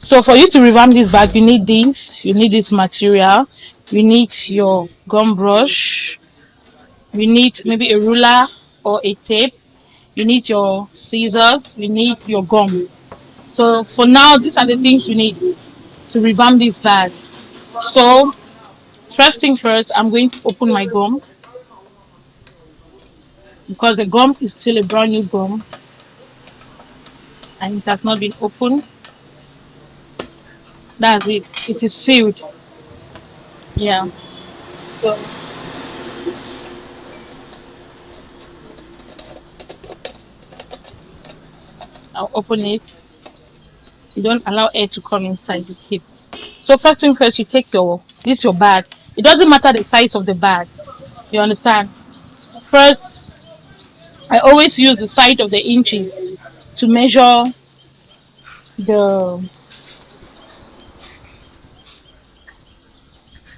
So for you to revamp this bag, you need this. You need this material. You need your gum brush. You need maybe a ruler or a tape. You need your scissors. You need your gum. So for now, these are the things you need to revamp this bag. So first thing first, I'm going to open my gum because the gum is still a brand new gum and it has not been opened. That's it. It is sealed. Yeah. So I'll open it. You don't allow air to come inside the cape. So first thing first, you take your bag. It doesn't matter the size of the bag. You understand? First, I always use the side of the inches to measure the.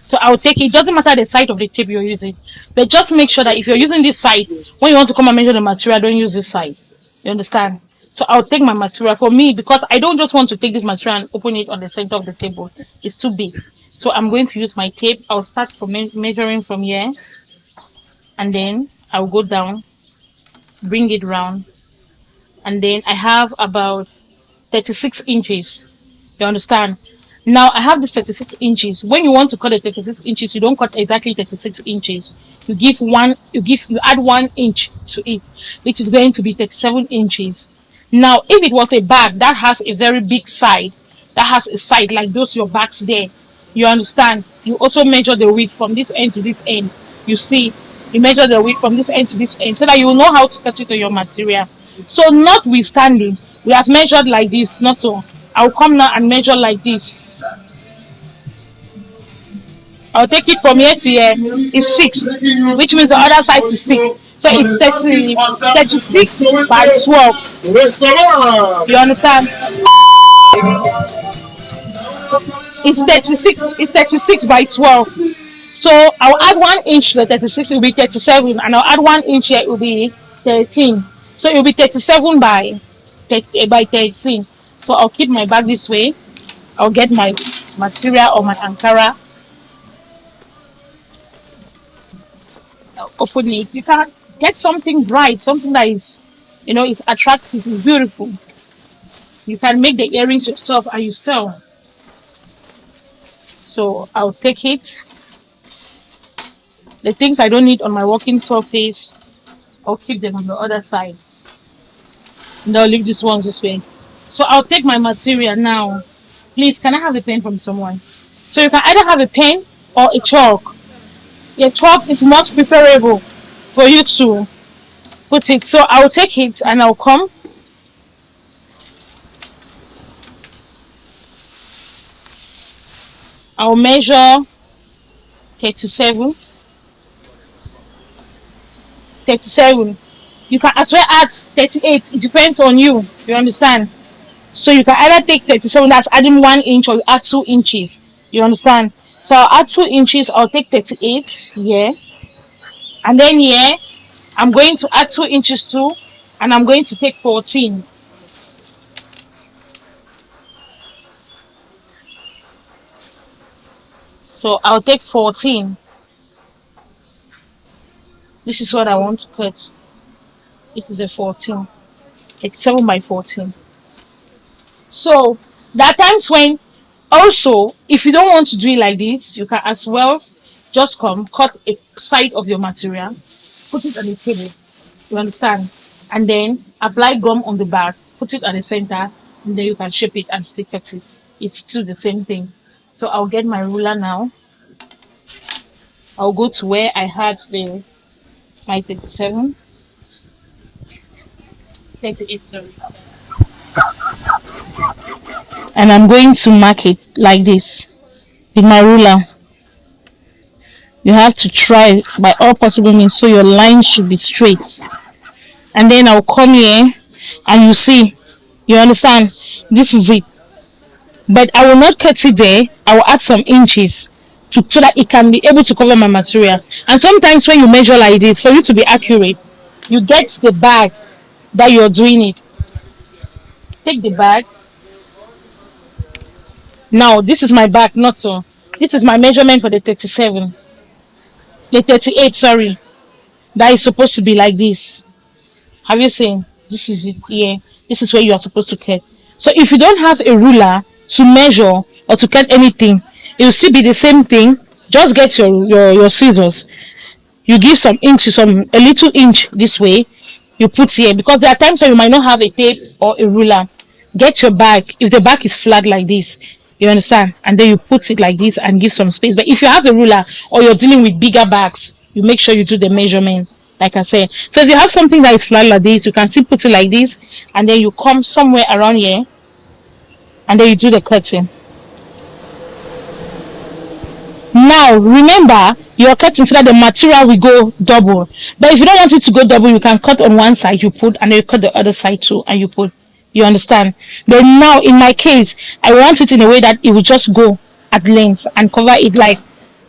So I'll take it. Doesn't matter the side of the tape you're using, but just make sure that if you're using this side, when you want to come and measure the material, don't use this side. You understand? So I'll take my material for me because I don't just want to take this material and open it on the center of the table. It's too big. So I'm going to use my tape. I'll start from measuring from here, and then I'll go down, bring it round, and then I have about 36 inches. You understand? Now I have this 36 inches. When you want to cut the 36 inches, you don't cut exactly 36 inches. You add 1 inch to it, which is going to be 37 inches. Now, if it was a bag that has a very big side, that has a side like those your bags there, you understand? You also measure the width from this end to this end. You see, you measure the width from this end to this end so that you will know how to cut it to your material. So, notwithstanding, we have measured like this, not so. I'll come now and measure like this. I'll take it from here to here. It's 6, which means the other side is 6. So it's 36 by 12. You understand? It's 36 by 12. So I'll add 1 inch to the 36, it will be 37, and I'll add 1 inch here, it will be 13. So it will be 37 by 13. So I'll keep my bag this way. I'll get my material or my Ankara. I'll open it. You can get something bright, something that is attractive, is beautiful. You can make the earrings yourself and you sell. So I'll take it. The things I don't need on my working surface, I'll keep them on the other side. And I'll leave this one this way. So I'll take my material now. Please, can I have a pen from someone? So you can either have a pen or a chalk. A chalk is much preferable for you to put it. So I'll take it and I'll come. I'll measure 37. 37. You can as well add 38. It depends on you. You understand? So you can either take 37, that's adding 1 inch, or you add 2 inches. You understand? So I'll add 2 inches, I'll take 38 here. And then here, I'm going to add 2 inches too, and I'm going to take 14. So I'll take 14. This is what I want to cut. This is a 14. It's 7 by 14. So there are times when also, if you don't want to do it like this, you can as well just come cut a side of your material, put it on the table. You understand? And then apply gum on the back, put it at the center, and then you can shape it and stick it. It's still the same thing. So I'll get my ruler now. I'll go to where I had my 37. 38, sorry. And I'm going to mark it like this with my ruler. You have to try by all possible means so your line should be straight. And then I'll come here and you see, you understand, this is it. But I will not cut it there. I will add some inches so that it can be able to cover my material. And sometimes when you measure like this, for you to be accurate, you get the bag that you're doing it. Take the bag. Now this is my back, not so. This is my measurement for the 37, the 38. Sorry, that is supposed to be like this. Have you seen? This is it here. This is where you are supposed to cut. So if you don't have a ruler to measure or to cut anything, it will still be the same thing. Just get your scissors. You give some inch, some a little inch this way. You put here because there are times when you might not have a tape or a ruler. Get your bag. If the bag is flat like this, you understand, and then you put it like this and give some space. But if you have a ruler or you're dealing with bigger bags, you make sure you do the measurement like I said. So if you have something that is flat like this, you can still put it like this, and then you come somewhere around here, and then you do the cutting. Now remember, you're cutting so that the material will go double. But if you don't want it to go double, you can cut on one side, you put, and then you cut the other side too, and you put. You understand? But now in my case, I want it in a way that it will just go at length and cover it, like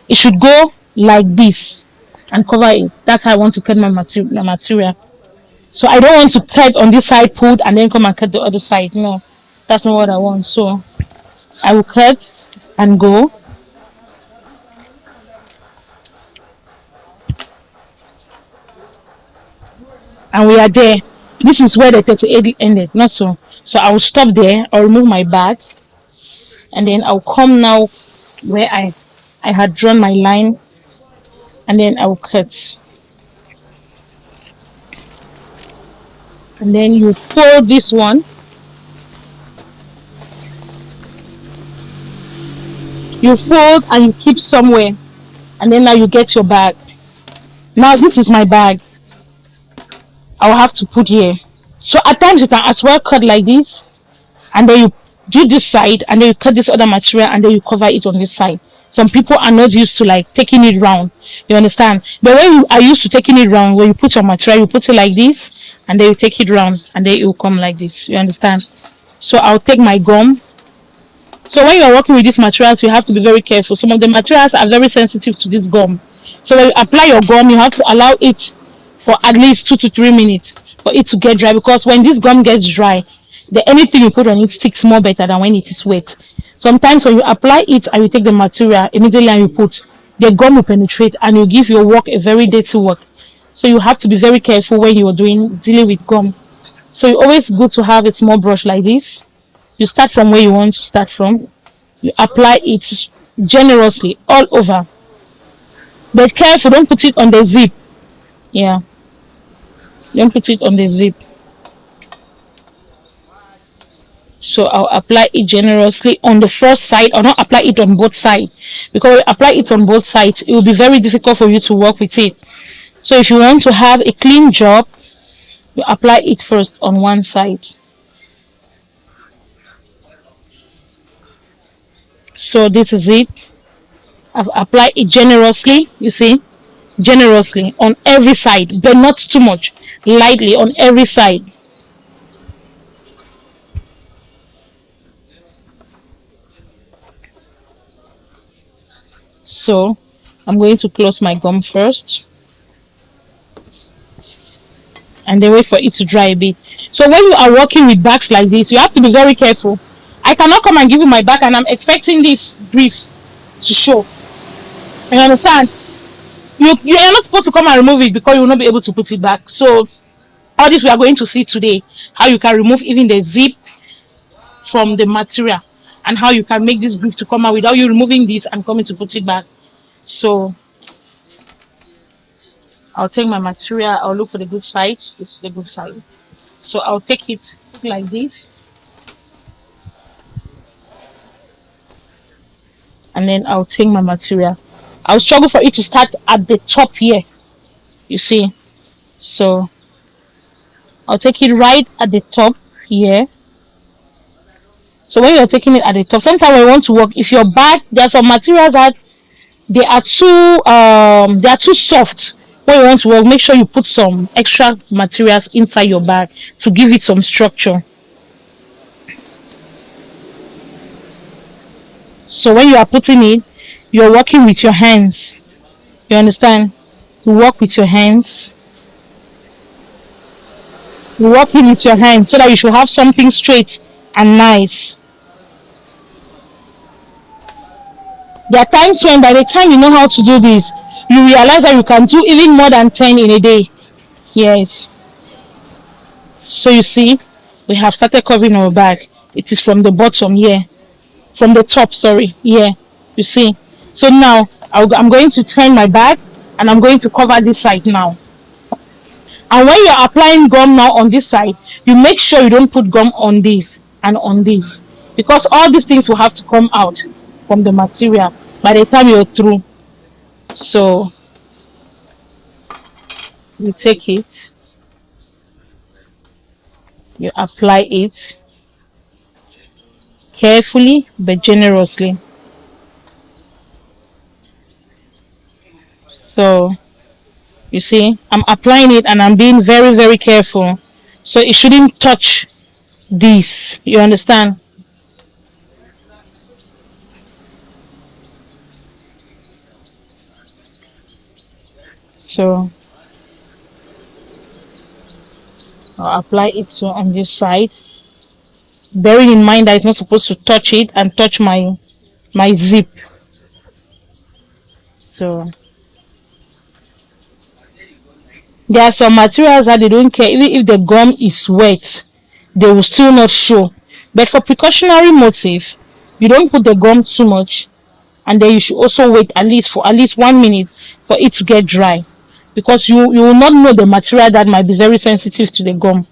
it should go like this and cover it. That's how I want to cut my material. So I don't want to cut on this side, put, and then come and cut the other side. No, that's not what I want. So I will cut and go. And we are there. This is where the 38 ended, not so. So I will stop there. I'll remove my bag, and then I'll come now where I had drawn my line, and then I'll cut. And then you fold this one. You fold and you keep somewhere, and then now you get your bag. Now this is my bag. I'll have to put here. So at times you can as well cut like this, and then you do this side, and then you cut this other material, and then you cover it on this side. Some people are not used to like taking it round. You understand? But when you are used to taking it round, when you put your material, you put it like this, and then you take it round, and then it will come like this. You understand? So I'll take my gum. So when you are working with these materials, you have to be very careful. Some of the materials are very sensitive to this gum. So when you apply your gum, you have to allow it for at least 2 to 3 minutes for it to get dry, because when this gum gets dry, the anything you put on it sticks more better than when it is wet. Sometimes when you apply it and you take the material immediately and you put, the gum will penetrate and you give your work a very dirty work. So you have to be very careful when you are dealing with gum. So it's always good to have a small brush like this. You start from where you want to start from. You apply it generously all over. But careful, don't put it on the zip. Yeah. Don't put it on the zip. So I'll apply it generously on the first side. I'll not apply it on both sides, because when you apply it on both sides, it will be very difficult for you to work with it. So if you want to have a clean job, you apply it first on one side. So this is it. I've applied it generously, you see, generously on every side, but not too much, lightly on every side. So I'm going to close my gum first, and then wait for it to dry a bit. So when you are working with bags like this, you have to be very careful. I cannot come and give you my bag and I'm expecting this brief to show. You understand? You are not supposed to come and remove it, because you will not be able to put it back. So all this we are going to see today, how you can remove even the zip from the material, and how you can make this brief to come out without you removing this and coming to put it back. So I'll take my material, I'll look for the good side. It's the good side. So I'll take it like this, and then I'll take my material. I'll struggle for it to start at the top here, you see. So I'll take it right at the top here. So when you're taking it at the top, sometimes when you want to work, if your bag, there are some materials that they are too soft. When you want to work, make sure you put some extra materials inside your bag to give it some structure. So when you are putting it, you're working with your hands. You understand? You work with your hands. You work in with your hands so that you should have something straight and nice. There are times when by the time you know how to do this, you realize that you can do even more than 10 in a day. Yes. So you see, we have started covering our bag. It is from the bottom here, from the top, sorry, here. You see. So now I'm going to turn my bag and I'm going to cover this side now. And when you're applying gum now on this side, you make sure you don't put gum on this and on this, because all these things will have to come out from the material by the time you're through. So you take it, you apply it carefully but generously. So you see, I'm applying it and I'm being very, very careful. So it shouldn't touch this. You understand? So I'll apply it so on this side, bearing in mind that it's not supposed to touch it and touch my zip. So there are some materials that they don't care, even if the gum is wet, they will still not show. But for precautionary motive, you don't put the gum too much, and then you should also wait at least 1 minute for it to get dry, because you will not know the material that might be very sensitive to the gum.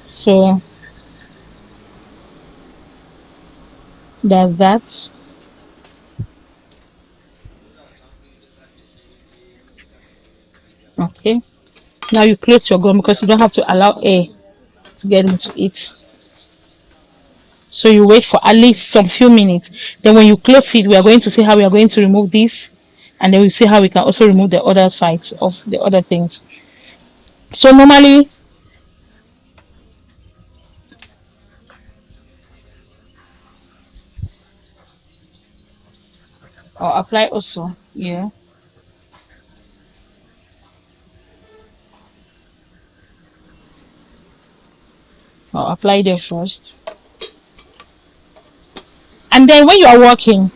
So that's that. Okay, now you close your gum because you don't have to allow air to get into it. So you wait for at least some few minutes. Then when you close it, we are going to see how we are going to remove this, and then we see how we can also remove the other sides of the other things. So normally, I'll apply also. Yeah, I'll apply there first. And then when you are working,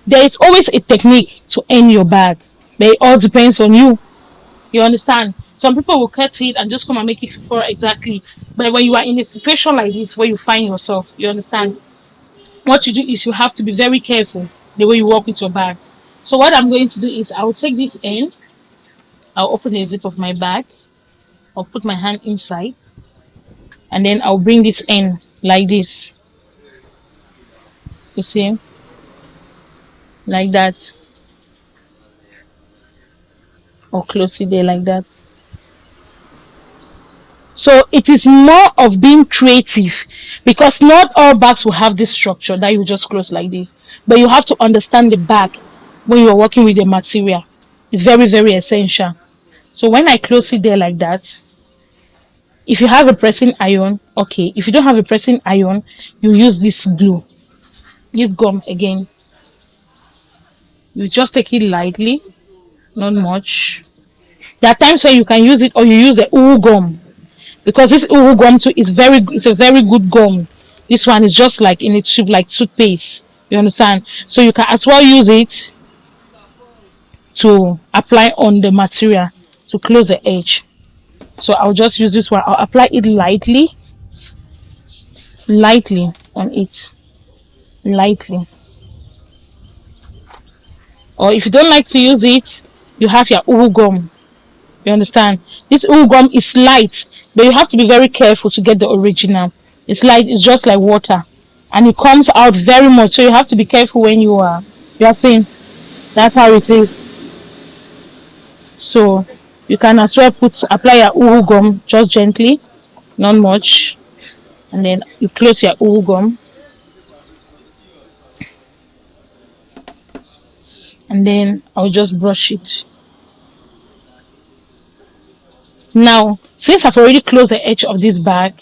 there is always a technique to end your bag, but it all depends on you. You understand? Some people will cut it and just come and make it for exactly. But when you are in a situation like this where you find yourself, you understand? What you do is you have to be very careful the way you walk with your bag. So what I'm going to do is I'll take this end, I'll open the zip of my bag, I'll put my hand inside, and then I'll bring this end like this. You see? Like that. Or close it there like that. So it is more of being creative, because not all bags will have this structure that you just close like this. But you have to understand the bag when you are working with the material. It's very, very essential. So when I close it there like that, if you have a pressing iron, okay. If you don't have a pressing iron, you use this glue, this gum again. You just take it lightly, not much. There are times when you can use it, or you use the uwu gum, because this uwu gum too is it's a very good gum. This one is just like in a tube, like toothpaste. You understand? So you can as well use it to apply on the material to close the edge. So I'll just use this one. I'll apply it lightly on it, lightly. Or if you don't like to use it, you have your uwu gum. You understand? This uwu gum is light, but you have to be very careful to get the original. It's light, it's just like water, and it comes out very much. So you have to be careful when you are seeing. That's how it is. So you can as well apply your uwu gum just gently, not much, and then you close your uwu gum, and then I'll just brush it. Now, since I've already closed the edge of this bag,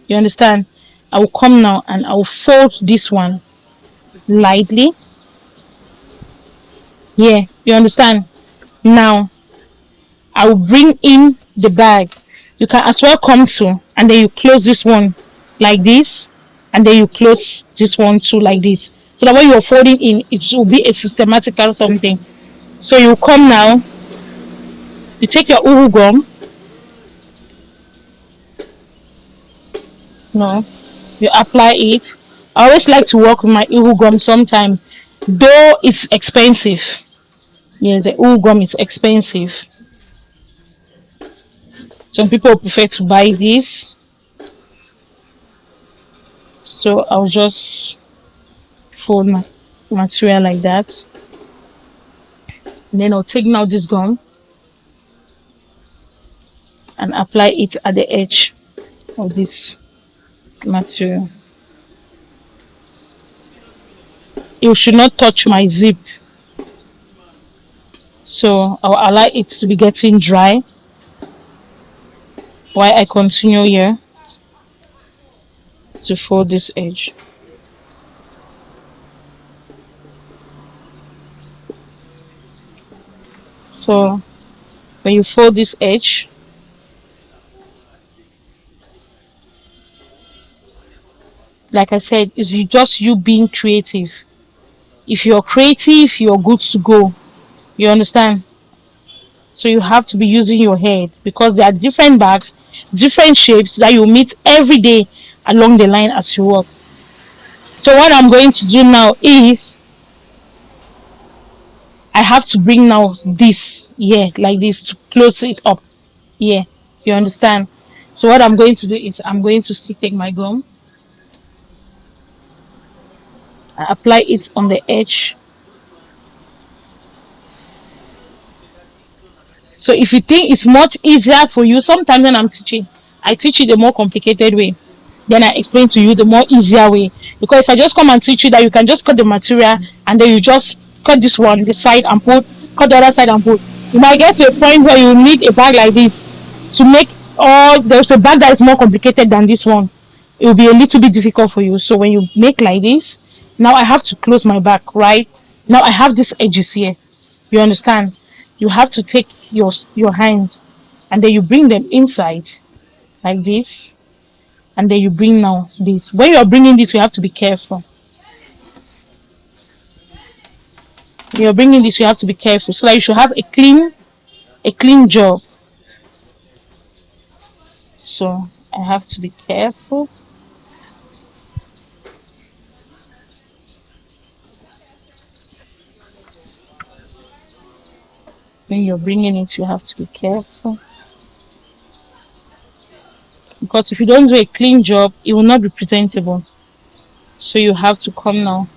you understand, I will come now and I will fold this one lightly. Yeah, you understand? Now I will bring in the bag. You can as well come to, and then you close this one like this. and then you close this one too like this, so that when you're folding in, it will be a systematical something. So you come now, you take your uhu gum, no, you apply it. I always like to work with my uhu gum sometimes, though it's expensive. Yeah, the uhu gum is expensive. Some people prefer to buy this. So I'll just fold my material like that. And then I'll take now this gum and apply it at the edge of this material. It should not touch my zip. So I'll allow it to be getting dry while I continue here to fold this edge. So when you fold this edge, like I said, is you being creative. If you're creative, you're good to go. You understand? So you have to be using your head, because there are different bags, different shapes that you meet every day along the line as you walk. So what I'm going to do now is I have to bring now this here like this to close it up. Yeah, you understand? So what I'm going to do is I'm going to still take my gum and apply it on the edge. So if you think it's much easier for you, sometimes when I'm teaching, I teach you the more complicated way. Then I explain to you the more easier way. Because if I just come and teach you that you can just cut the material and then you just cut this one, the side and cut the other side and put, you might get to a point where you need a bag like this to make all, there's a bag that is more complicated than this one. It will be a little bit difficult for you. So when you make like this, now I have to close my back, right? Now I have these edges here. You understand? You have to take your hands and then you bring them inside like this, and then you bring now this. When you are bringing this, you have to be careful. When you're bringing this, you have to be careful so that you should have a clean job. So I have to be careful. When you're bringing it, you have to be careful, because if you don't do a clean job, it will not be presentable. So you have to come now,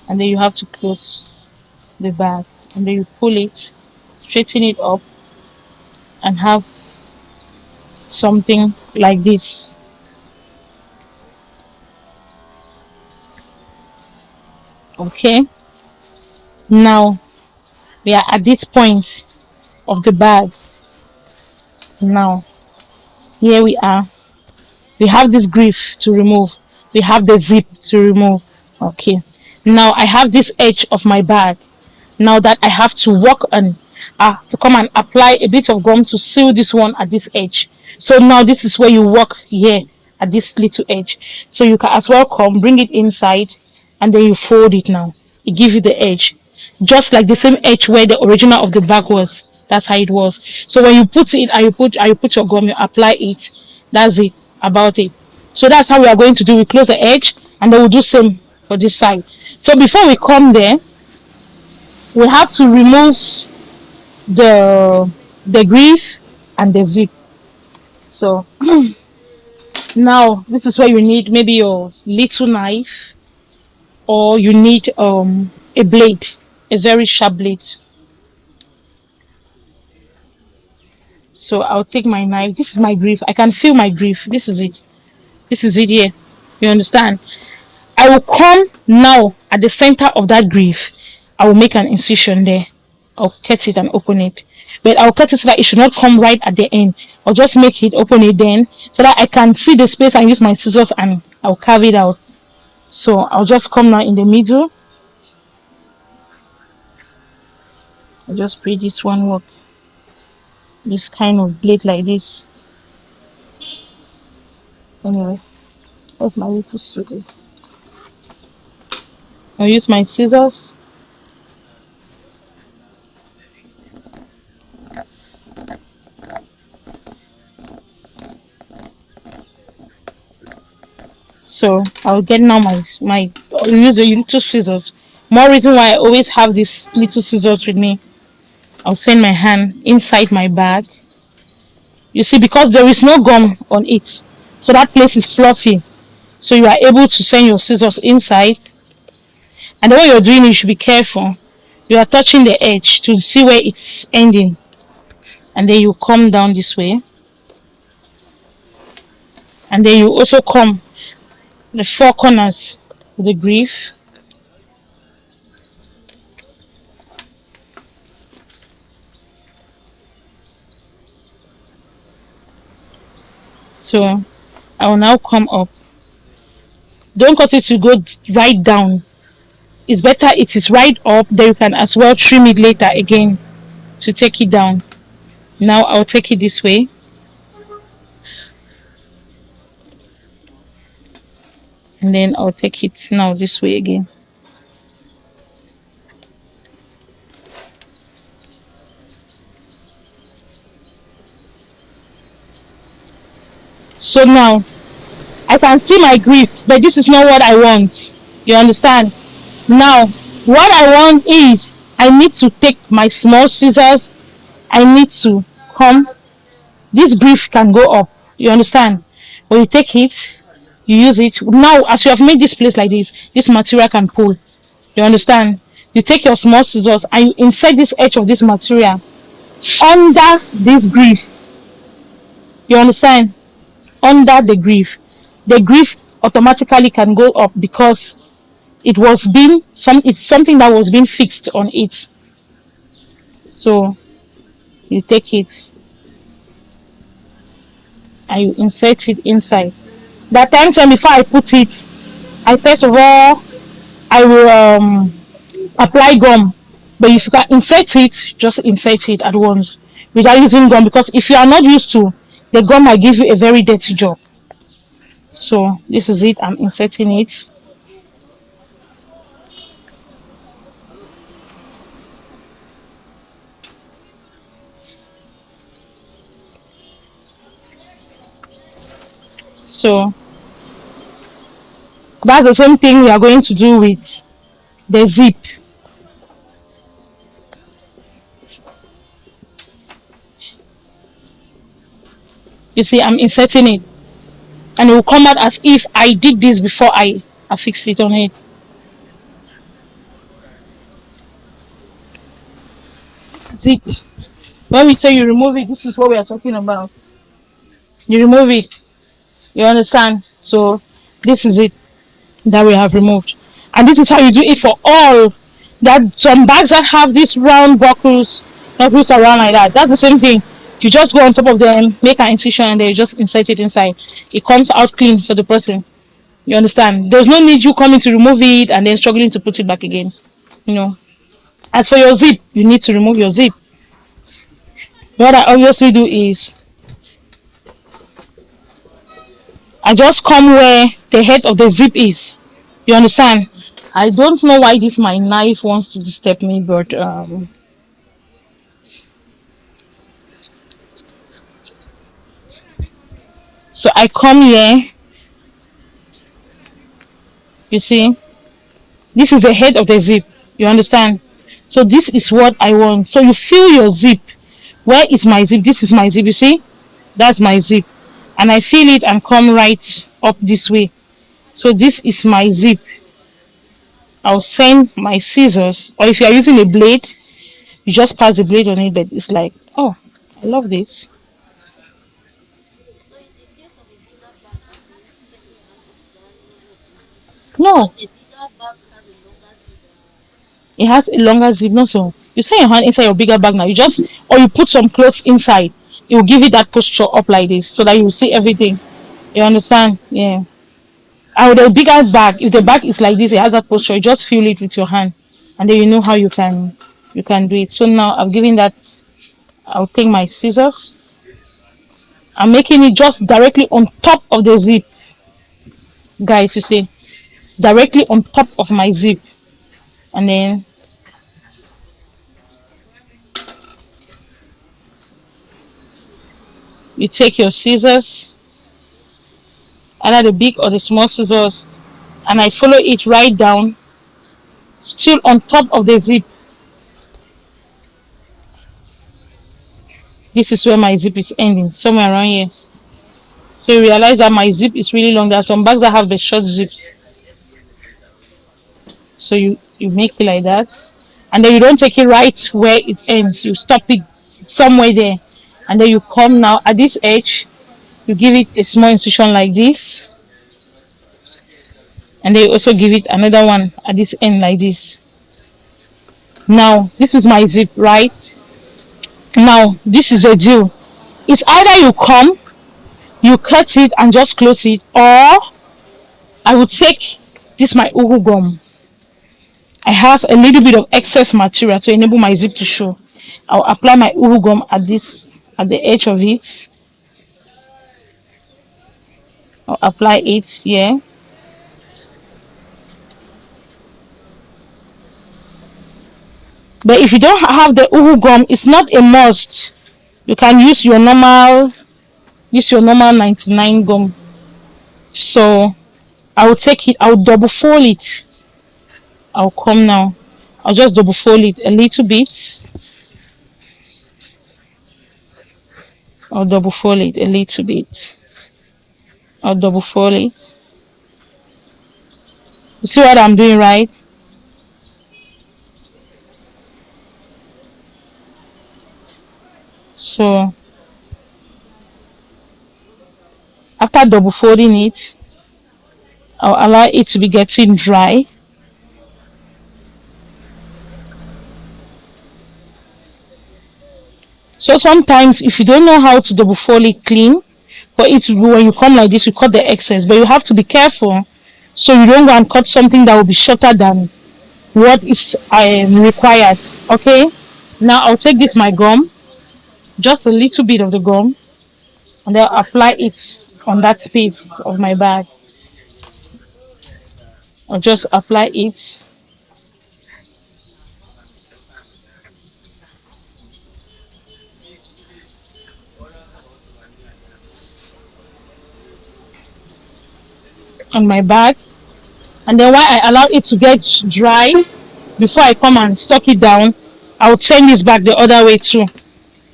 and then you have to close the bag, and then you pull it, straighten it up, and have something like this. Okay, now we are at this point of the bag. Now here we are. We have this grief to remove, we have the zip to remove. Okay, now I have this edge of my bag now that I have to work on, to come and apply a bit of gum to seal this one at this edge. So now this is where you work here at this little edge. So you can as well come bring it inside, and then you fold it. Now it gives you the edge, just like the same edge where the original of the bag was. That's how it was. So when you put it and you put your gum, you apply it. That's it about it. So that's how we are going to do. We close the edge, and then we'll do same for this side. So before we come there, we have to remove the grief and the zip. So now this is where you need maybe your little knife, or you need a blade, a very sharp blade. So I'll take my knife. This is my grief. I can feel my grief. This is it. This is it here. You understand? I will come now at the center of that grief. I will make an incision there. I'll cut it and open it. But I'll cut it so that it should not come right at the end. I'll just make it, open it then, so that I can see the space and use my scissors and I'll carve it out. So I'll just come now in the middle. I'll just pray this one work. This kind of blade like this. Anyway, that's my little scissors. I'll use my scissors. So I'll get now my I'll use the little scissors. More reason why I always have these little scissors with me. I'll send my hand inside my bag. You see, because there is no gum on it, so that place is fluffy. So you are able to send your scissors inside. And the way you're doing it, you should be careful. You are touching the edge to see where it's ending. And then you come down this way. And then you also come the four corners with the grief. So I will now come up. Don't cut it to go right down. It's better it is right up. Then you can as well trim it later again to take it down. Now I'll take it this way. And then I'll take it now this way again. So now I can see my grief, but this is not what I want. You understand? Now, what I want is I need to take my small scissors. I need to come. This grief can go up. You understand? When you take it, you use it. Now, as you have made this place like this material can pull. You understand? You take your small scissors and you insert this edge of this material under this grief. You understand? Under the grief automatically can go up because it's something that was being fixed on it. So you take it and you insert it inside. There are times when before I put it, I first of all I will apply gum. But if you can insert it, just insert it at once without using gum, because if you are not used to, the gum might give you a very dirty job. So this is it. I'm inserting it. So that's the same thing we are going to do with the zip. You see, I'm inserting it, and it will come out as if I did this before I fixed it on it. Zip. When we say you remove it, this is what we are talking about. You remove it. You understand? So this is it that we have removed, and this is how you do it for all. That some bags that have these round buckles around like that. That's the same thing. You just go on top of them, make an incision, and then you just insert it inside. It comes out clean for the person. You understand? There's no need you coming to remove it and then struggling to put it back again. You know. As for your zip, you need to remove your zip. What I obviously do is I just come where the head of the zip is. You understand? I don't know why this my knife wants to disturb me, but so I come here. You see, this is the head of the zip. You understand? So this is what I want. So you feel your zip. Where is my zip? This is my zip. You see, that's my zip, and I feel it and come right up this way. So this is my zip. I'll send my scissors, or if you are using a blade, you just pass the blade on it. But it's like, oh, I love this. No, it has a longer zip. No, so you send your hand inside your bigger bag now. You just, or you put some clothes inside. It will give you that posture up like this, so that you will see everything. You understand? Yeah. And with a bigger bag, if the bag is like this, it has that posture. You just feel it with your hand, and then you know how you can do it. So now I've given that. I'll take my scissors. I'm making it just directly on top of the zip, guys. You see, directly on top of my zip. And then you take your scissors, either the big or the small scissors, and I follow it right down, still on top of the zip. This is where my zip is ending, somewhere around here. So you realize that my zip is really long. There are some bags that have the short zips. So you make it like that, and then you don't take it right where it ends. You stop it somewhere there, and then you come now at this edge. You give it a small incision like this, and then you also give it another one at this end like this. Now this is my zip, right? Now this is a deal. It's either you come, you cut it and just close it, or I would take this my uhu gum. I have a little bit of excess material to enable my zip to show. I'll apply my uhu gum at the edge of it. I'll apply it here. But if you don't have the uhu gum, it's not a must. You can use your normal 99 gum. So I will take it, I'll double fold it. I'll come now. I'll just double fold it a little bit. I'll double fold it a little bit. I'll double fold it. You see what I'm doing, right? So after double folding it, I'll allow it to be getting dry. So sometimes if you don't know how to double fold it clean, for it to, when you come like this, you cut the excess, but you have to be careful so you don't go and cut something that will be shorter than what is required. Okay, now I'll take this my gum, just a little bit of the gum, and then I'll apply it on that space of my bag. I'll just apply it. On my bag, and then while I allow it to get dry before I come and stock it down, I'll turn this back the other way too,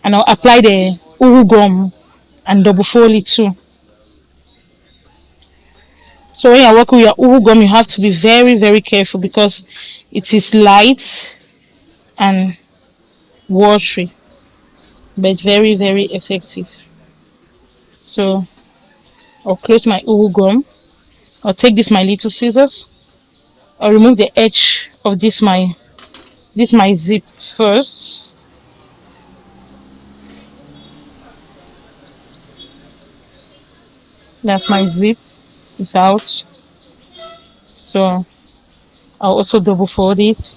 and I'll apply the uhu gum and double fold it too. So when you're working with your uhu gum, you have to be very, very careful because it is light and watery, but very, very effective. So I'll close my uhu gum. I'll take this my little scissors. I'll remove the edge of this my zip first. That's my zip. It's out. So I'll also double fold it.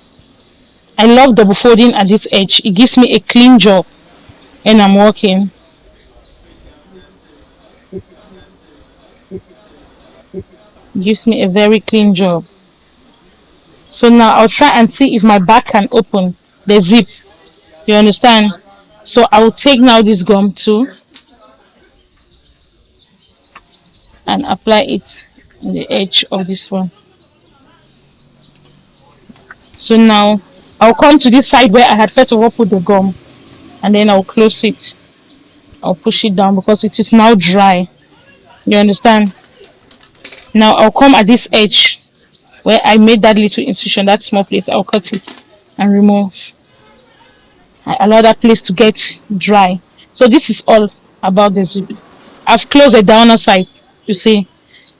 I love double folding at this edge. It gives me a clean job when I'm working. Gives me a very clean job. So now I'll try and see if my back can open the zip. You understand? So I will take now this gum too and apply it on the edge of this one. So now I'll come to this side where I had first of all put the gum, and then I'll close it. I'll push it down because it is now dry. You understand? Now I'll come at this edge where I made that little incision, that small place. I'll cut it and remove. I allow that place to get dry. So this is all about the zip. I've closed the downer side. You see,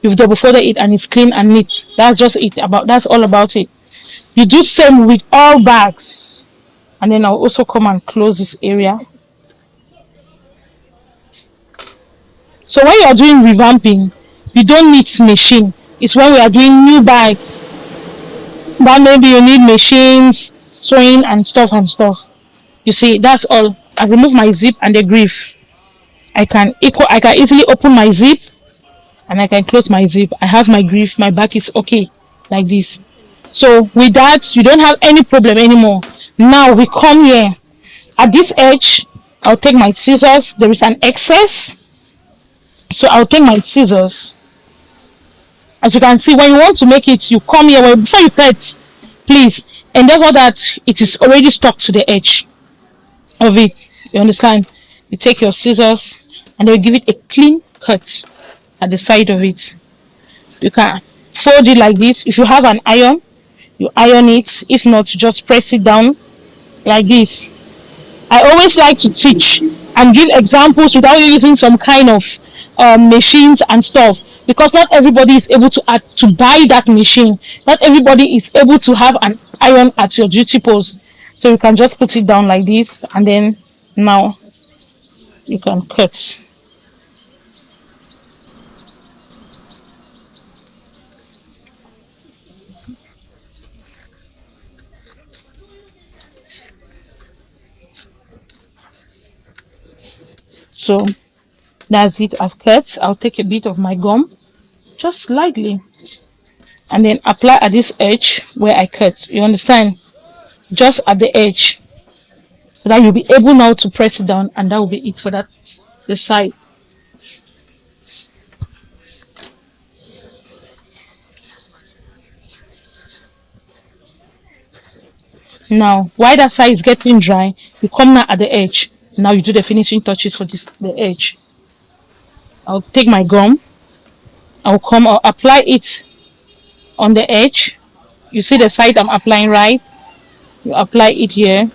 you've double folded it and it's clean and neat. That's just it. That's all about it. You do same with all bags, and then I'll also come and close this area. So when you are doing revamping, you don't need machine. It's when we are doing new bags that maybe you need machines, sewing and stuff. You see, that's all. I remove my zip and the grief. I can easily open my zip and I can close my zip. I have my grief. My back is okay like this. So with that, you don't have any problem anymore. Now we come here at this edge. I'll take my scissors. There is an excess, so I'll take my scissors. As you can see, when you want to make it, you come here. Before you cut, please endeavor that it is already stuck to the edge of it. You understand? You take your scissors and then you give it a clean cut at the side of it. You can fold it like this. If you have an iron, you iron it. If not, you just press it down like this. I always like to teach and give examples without using some kind of machines and stuff, because not everybody is able to buy that machine. Not everybody is able to have an iron at your duty post. So you can just put it down like this, and then now you can cut. So that's it. I've cut. I'll take a bit of my gum, just slightly, and then apply at this edge where I cut. You understand? Just at the edge, so that you'll be able now to press it down, and that will be it for that the side. Now while that side is getting dry, you come now at the edge. Now you do the finishing touches for this the edge. I'll take my gum. I'll apply it on the edge. You see the side I'm applying, right? You apply it here.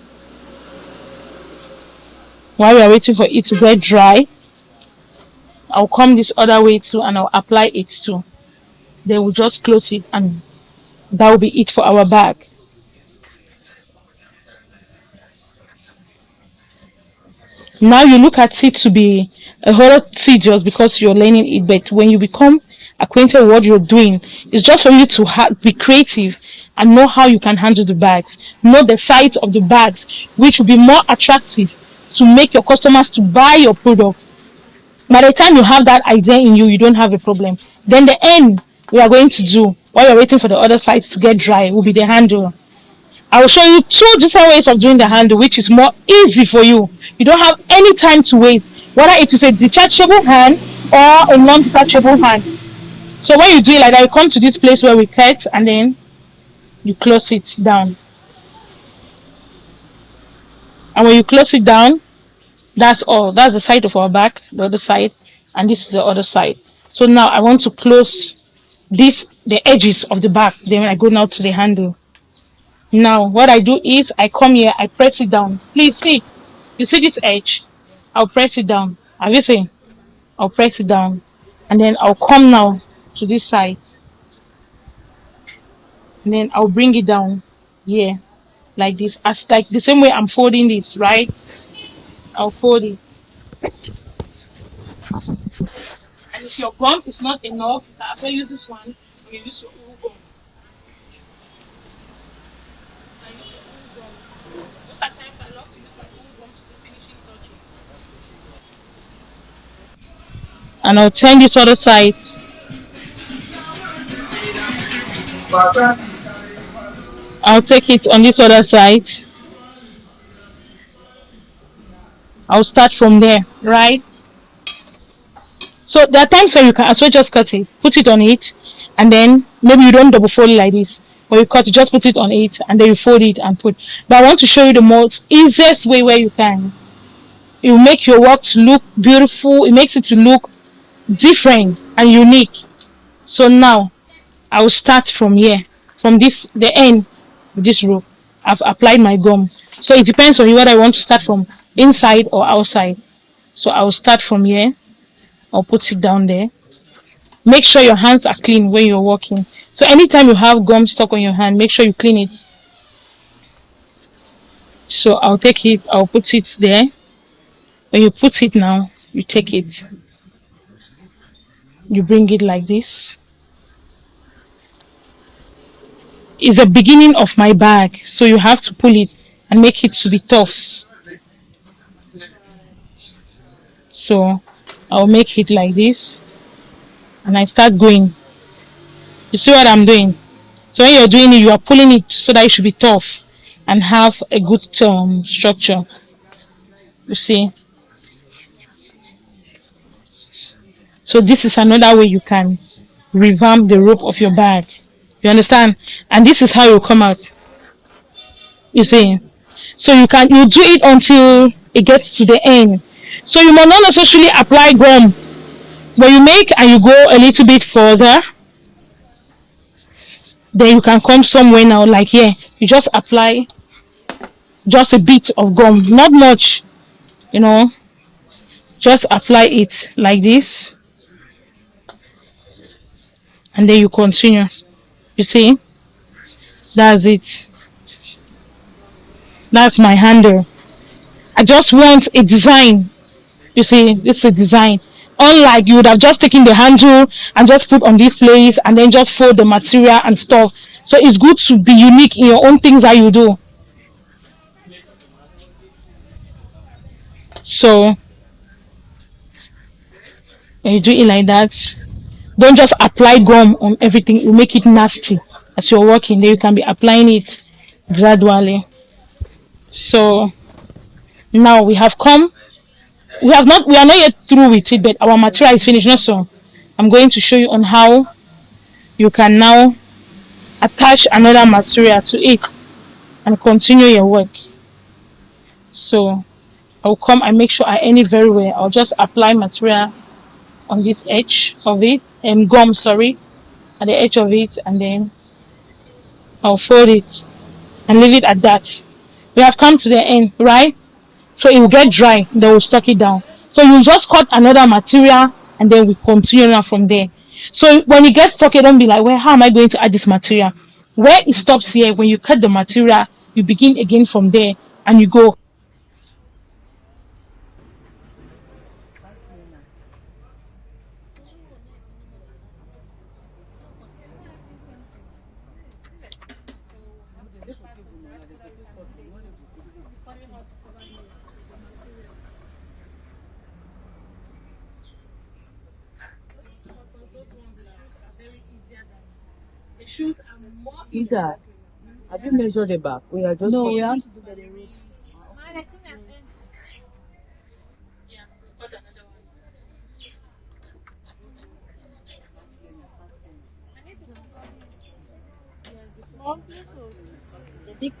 While we are waiting for it to get dry, I'll come this other way too, and I'll apply it too. Then we'll just close it, and that will be it for our bag. Now you look at it to be a whole tedious because you're learning it, but when you become acquainted with what you're doing, it's just for you to be creative and know how you can handle the bags, know the size of the bags, which will be more attractive to make your customers to buy your product. By the time you have that idea in you, you don't have a problem. Then the end we are going to do while you're waiting for the other side to get dry will be the handle. I will show you two different ways of doing the handle, which is more easy for you. You don't have any time to waste, whether it is a detachable hand or a non-detachable hand. So when you do it like that, you come to this place where we cut, and then you close it down. And when you close it down, that's all. That's the side of our back, the other side, and this is the other side. So now I want to close the edges of the back. Then I go now to the handle. Now what I do is I come here, I press it down. Please see, you see this edge? I'll press it down. Have you seen? I'll press it down, and then I'll come now to this side, and then I'll bring it down here like this, as like the same way I'm folding this, right? I'll fold it. And if your gum is not enough, after use this one, you use your old gum. I use your old gum. Most of the times I love to use my old gum to do finishing touches. And I'll turn this other side. I'll take it on this other side. I'll start from there, right? So there are times where you can as well just cut it, put it on it, and then maybe you don't double fold it like this, or you cut it, just put it on it, and then you fold it and put. But I want to show you the most easiest way where you can. It will make your work to look beautiful. It makes it to look different and unique. So now I will start from here, from the end of this row. I've applied my gum, so it depends on you whether I want to start from inside or outside. So I will start from here. I'll put it down there. Make sure your hands are clean when you're working. So anytime you have gum stuck on your hand, make sure you clean it. So I'll take it, I'll put it there. When you put it now, you take it. You bring it like this. It's the beginning of my bag, so you have to pull it and make it to be tough. So I'll make it like this, and I start going. You see what I'm doing? So when you're doing it, you are pulling it so that it should be tough and have a good structure. You see. So this is another way you can revamp the rope of your bag. You understand? And this is how you come out. You see. So you do it until it gets to the end. So you must not necessarily apply gum, but you make and you go a little bit further. Then you can come somewhere now, like here. You just apply just a bit of gum, not much, you know. Just apply it like this, and then you continue. You see, that's it. That's my handle. I just want a design. You see, it's a design. Unlike you would have just taken the handle and just put on this place and then just fold the material and stuff. So it's good to be unique in your own things that you do. So when you do it like that, don't just apply gum on everything. You make it nasty as you're working. Then you can be applying it gradually. So now we are not yet through with it, but our material is finished. Now, so I'm going to show you on how you can now attach another material to it and continue your work. So I'll come and make sure I end it very well. I'll just apply material on this edge of it and gum, sorry, at the edge of it, and then I'll fold it and leave it at that. We have come to the end, right? So it will get dry, then we'll stock it down. So you just cut another material and then we continue now from there. So when you get stuck, you don't be like, well, how am I going to add this material? Where it stops here, when you cut the material, you begin again from there and you go. The shoes are more Either. Have you measured the back? We are just no, we cutting. have to do the root. Yeah, we got another one. The big